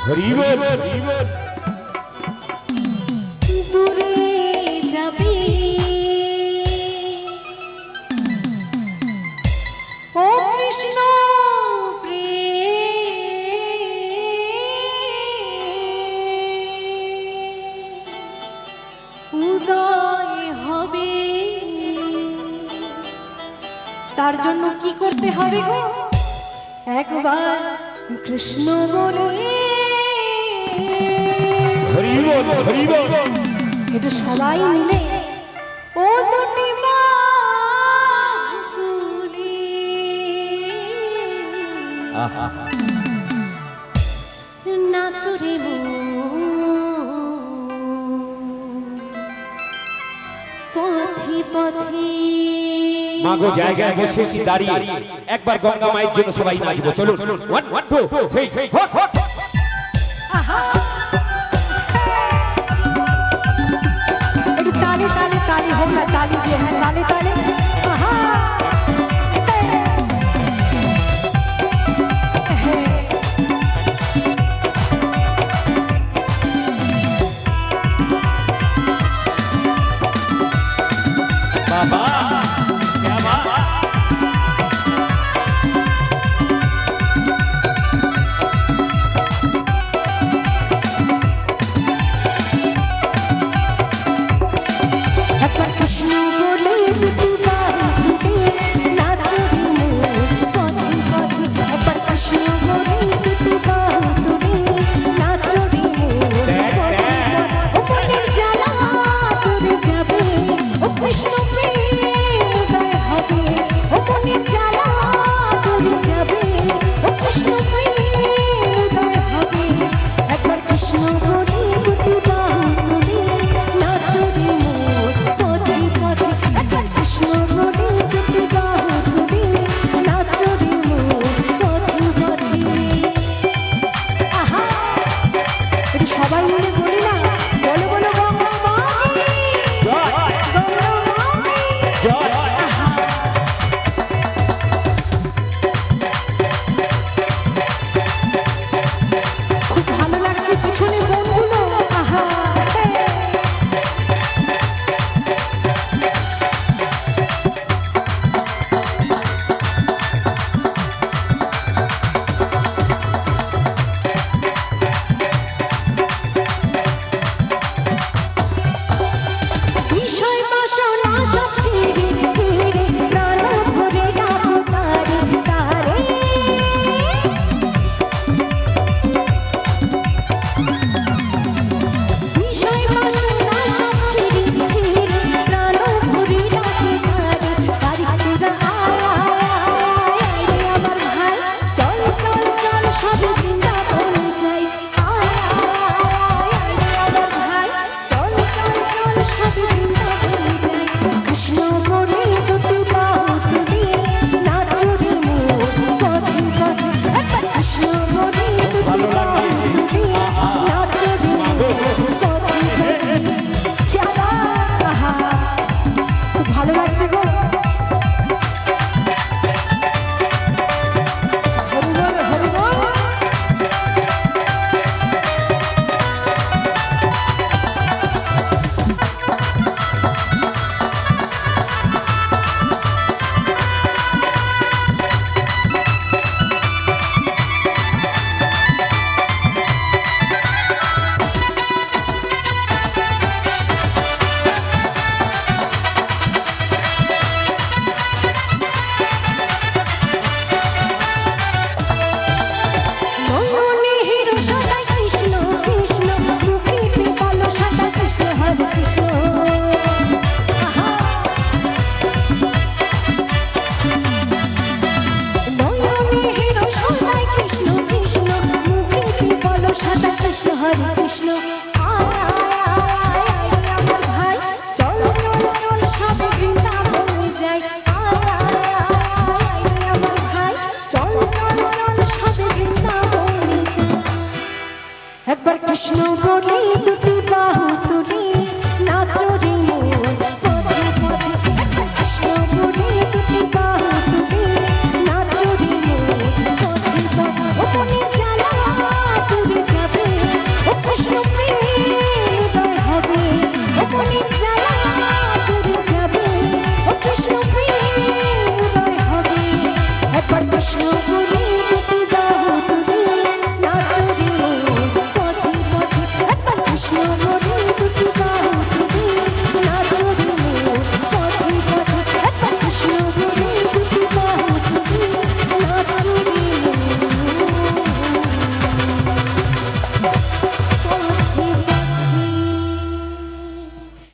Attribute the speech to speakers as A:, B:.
A: হরিবল
B: দূরে যাবি ও কৃষ্ণ উদয় হবে তার জন্য কি করতে হবে গো একবার কৃষ্ণ বলে
A: হরিবল হরিবল
B: একটু সবাই মিলে ও দুটি বাহু তুলে নাচো রে পথে পথে
A: মাগো জায়গায় বসে কি দাঁড়িয়ে একবার গঙ্গা মায়ের জন্য সবাই নাচবো চলুন 1 2 3 4
B: একটু তালে তালে তালে হোক না তালি দিয়ে হ্যাঁ তালে তালে
A: बाबा क्या बात
B: একবার কৃষ্ণ বলে দুটি বাহু তুলে নাচো রে পথে পথে একবার কৃষ্ণ বলে দুটি বাহু তুলে নাচো রে ও মনের জ্বালা দূরে যাবে ও কৃষ্ণ উদয় হবে ও মনের জ্বালা দূরে যাবে ও কৃষ্ণ উদয় হবে একবার কৃষ্ণ বলে দুটি বাহু তুলে নাচো রে পথে পথে একবার কৃষ্ণ বলে দুটি বাহু তুলে নাচো রে পথে পথে আহা এটা সবাই মিলে বলি না বলো বলো গঙ্গা মাগি গঙ্গা মাগি খুব ভালো লাগছে পিছনে বনগুলো আহা বিষয় বাসনা সব ছেড়ে ছেড়ে প্রাণ ভরে ডাকো তারে তারে বিষয় বাসনা সব ছেড়ে ছেড়ে প্রাণ ভরে ডাকো তারে তারে তোরা আয় রে আমার ভাই চল চল চল সব বৃন্দাবন যাই আয় রে আমার ভাই চল চল চল সব বৃন্দাবন যাই কৃষ্ণ বলে দুটি বাহু তুলে নাচো রে পথে পথে একবার কৃষ্ণ বলে দুটি বাহু তুলে নাচো রে পথে পথে क्या बात আহা খুব ভালো লাগছে গো হরিবল হরিবল মনে হিরো সদা কৃষ্ণ কৃষ্ণ মুখেতে বলো সদা কৃষ্ণ হরে কৃষ্ণ আহা মনে হিরো সদা কৃষ্ণ কৃষ্ণ মুখেতে বলো সদা কৃষ্ণ হরে